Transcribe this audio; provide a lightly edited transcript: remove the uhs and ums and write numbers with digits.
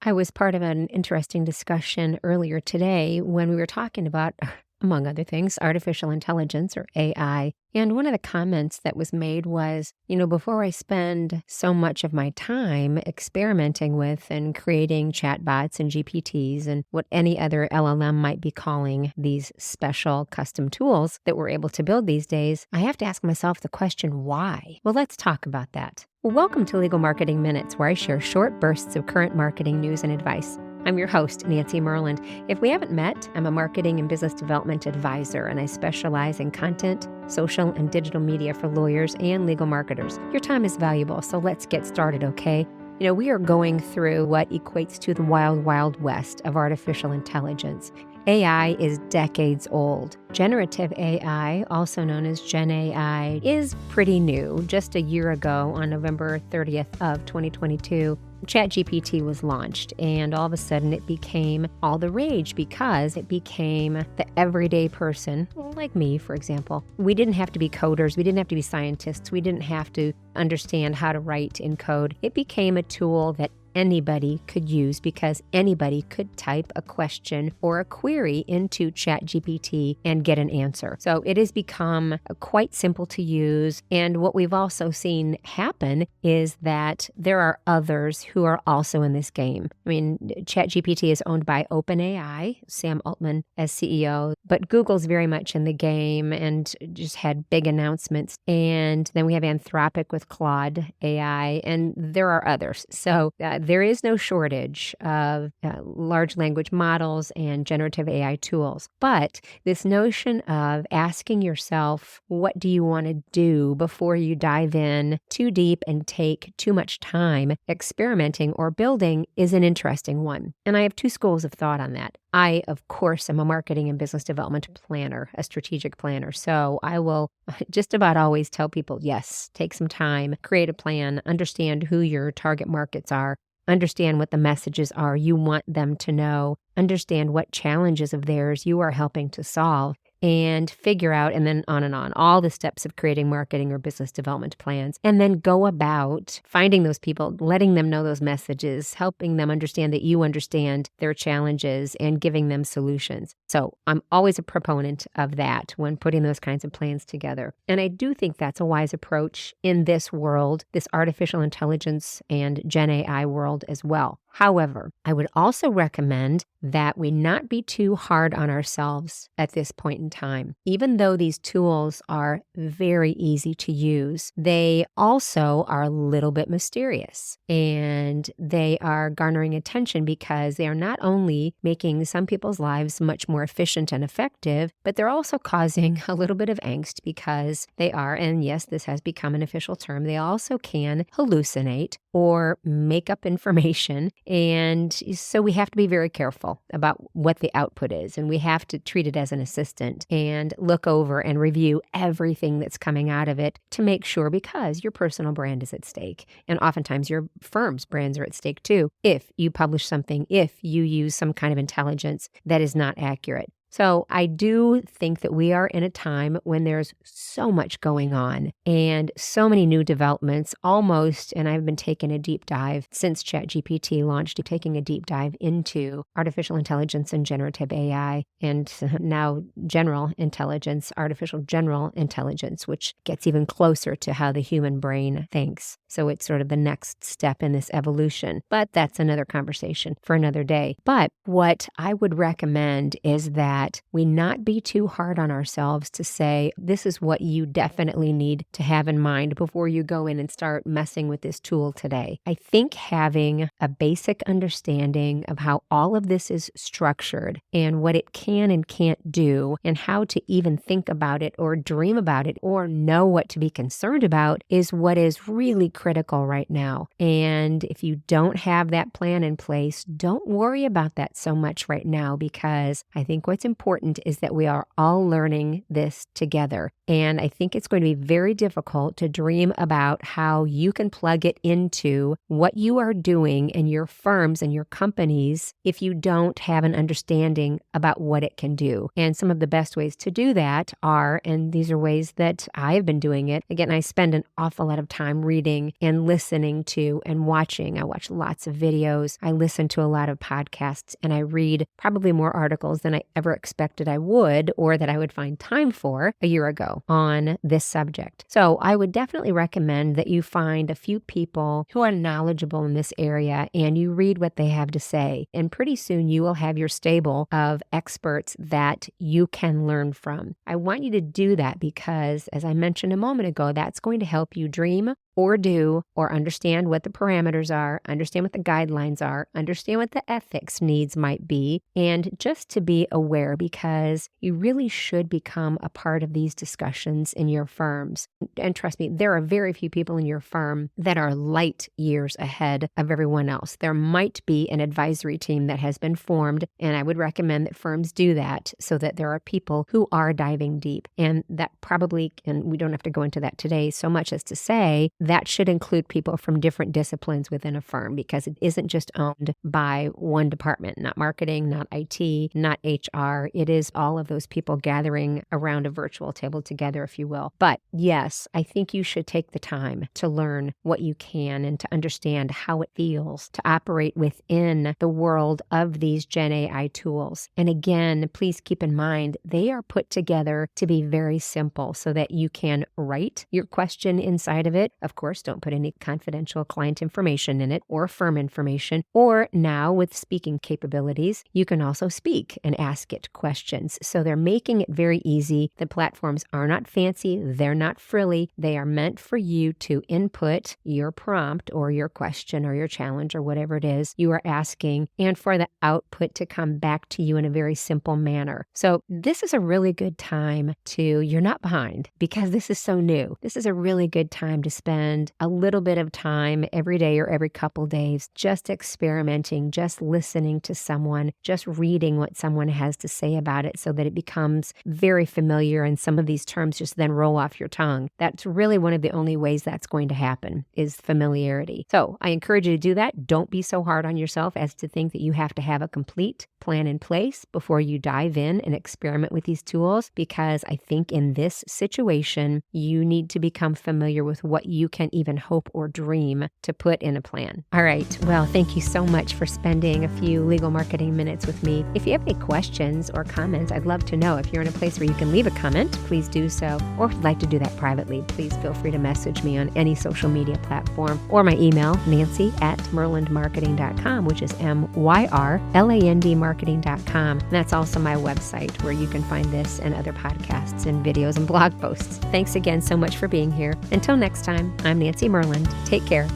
I was part of an interesting discussion earlier today when we were talking about, among other things, artificial intelligence or AI. And one of the comments that was made was, before I spend so much of my time experimenting with and creating chatbots and GPTs and what any other LLM might be calling these special custom tools that we're able to build these days, I have to ask myself the question, why? Well, let's talk about that. Well, welcome to Legal Marketing Minutes, where I share short bursts of current marketing news and advice. I'm your host, Nancy Myrland. If we haven't met, I'm a marketing and business development advisor, and I specialize in content, social, and digital media for lawyers and legal marketers. Your time is valuable, so let's get started, okay? We are going through what equates to the wild, wild west of artificial intelligence. AI is decades old. Generative AI, also known as Gen AI, is pretty new. Just a year ago, on November 30th of 2022, ChatGPT was launched, and all of a sudden it became all the rage because it became the everyday person, like me, for example. We didn't have to be coders. We didn't have to be scientists. We didn't have to understand how to write in code. It became a tool that anybody could use because anybody could type a question or a query into ChatGPT and get an answer. So it has become quite simple to use. And what we've also seen happen is that there are others who are also in this game. I mean, ChatGPT is owned by OpenAI, Sam Altman as CEO, but Google's very much in the game and just had big announcements. And then we have Anthropic with Claude AI, and there are others. So there is no shortage of large language models and generative AI tools. But this notion of asking yourself, what do you want to do before you dive in too deep and take too much time experimenting or building is an interesting one. And I have two schools of thought on that. I, of course, am a marketing and business development planner, a strategic planner. So I will just about always tell people, yes, take some time, create a plan, understand who your target markets are, understand what the messages are you want them to know, understand what challenges of theirs you are helping to solve, and figure out, and then on, all the steps of creating marketing or business development plans, and then go about finding those people, letting them know those messages, helping them understand that you understand their challenges, and giving them solutions. So I'm always a proponent of that when putting those kinds of plans together. And I do think that's a wise approach in this world, this artificial intelligence and Gen AI world as well. However, I would also recommend that we not be too hard on ourselves at this point in time. Even though these tools are very easy to use, they also are a little bit mysterious, and they are garnering attention because they are not only making some people's lives much more efficient and effective, but they're also causing a little bit of angst because they are, and yes, this has become an official term, they also can hallucinate or make up information. And so we have to be very careful about what the output is. And we have to treat it as an assistant and look over and review everything that's coming out of it to make sure, because your personal brand is at stake. And oftentimes your firm's brands are at stake too, if you publish something, if you use some kind of intelligence that is not accurate. So I do think that we are in a time when there's so much going on and so many new developments almost, and I've been taking a deep dive since ChatGPT launched, taking a deep dive into artificial intelligence and generative AI, and now general intelligence, artificial general intelligence, which gets even closer to how the human brain thinks. So it's sort of the next step in this evolution. But that's another conversation for another day. But what I would recommend is that we not be too hard on ourselves to say, this is what you definitely need to have in mind before you go in and start messing with this tool today. I think having a basic understanding of how all of this is structured and what it can and can't do and how to even think about it or dream about it or know what to be concerned about is what is really critical right now. And if you don't have that plan in place, don't worry about that so much right now, because I think what's important is that we are all learning this together. And I think it's going to be very difficult to dream about how you can plug it into what you are doing in your firms and your companies if you don't have an understanding about what it can do. And some of the best ways to do that are, and these are ways that I've been doing it. Again, I spend an awful lot of time reading and listening to and watching. I watch lots of videos. I listen to a lot of podcasts, and I read probably more articles than I ever expected I would or that I would find time for a year ago on this subject. So I would definitely recommend that you find a few people who are knowledgeable in this area and you read what they have to say. And pretty soon you will have your stable of experts that you can learn from. I want you to do that because, as I mentioned a moment ago, that's going to help you dream or do or understand what the parameters are, understand what the guidelines are, understand what the ethics needs might be, and just to be aware because you really should become a part of these discussions in your firms. And trust me, there are very few people in your firm that are light years ahead of everyone else. There might be an advisory team that has been formed, and I would recommend that firms do that so that there are people who are diving deep. And that probably, and we don't have to go into that today so much as to say, that should include people from different disciplines within a firm because it isn't just owned by one department, not marketing, not IT, not HR. It is all of those people gathering around a virtual table together, if you will. But yes, I think you should take the time to learn what you can and to understand how it feels to operate within the world of these Gen AI tools. And again, please keep in mind, they are put together to be very simple so that you can write your question inside of it. Of course, don't put any confidential client information in it or firm information. Or now with speaking capabilities, you can also speak and ask it questions. So they're making it very easy. The platforms are not fancy. They're not frilly. They are meant for you to input your prompt or your question or your challenge or whatever it is you are asking and for the output to come back to you in a very simple manner. So this is a really good time you're not behind because this is so new. This is a really good time to spend a little bit of time every day or every couple days just experimenting, just listening to someone, just reading what someone has to say about it so that it becomes very familiar and some of these terms just then roll off your tongue. That's really one of the only ways that's going to happen is familiarity. So I encourage you to do that. Don't be so hard on yourself as to think that you have to have a complete plan in place before you dive in and experiment with these tools because I think in this situation, you need to become familiar with what you can even hope or dream to put in a plan. All right. Well, thank you so much for spending a few legal marketing minutes with me. If you have any questions or comments, I'd love to know. If you're in a place where you can leave a comment, please do so. Or if you'd like to do that privately, please feel free to message me on any social media platform or my email, nancy@myrlandmarketing.com, which is MYRLAND marketing.com. And that's also my website where you can find this and other podcasts and videos and blog posts. Thanks again so much for being here. Until next time, I'm Nancy Myrland. Take care.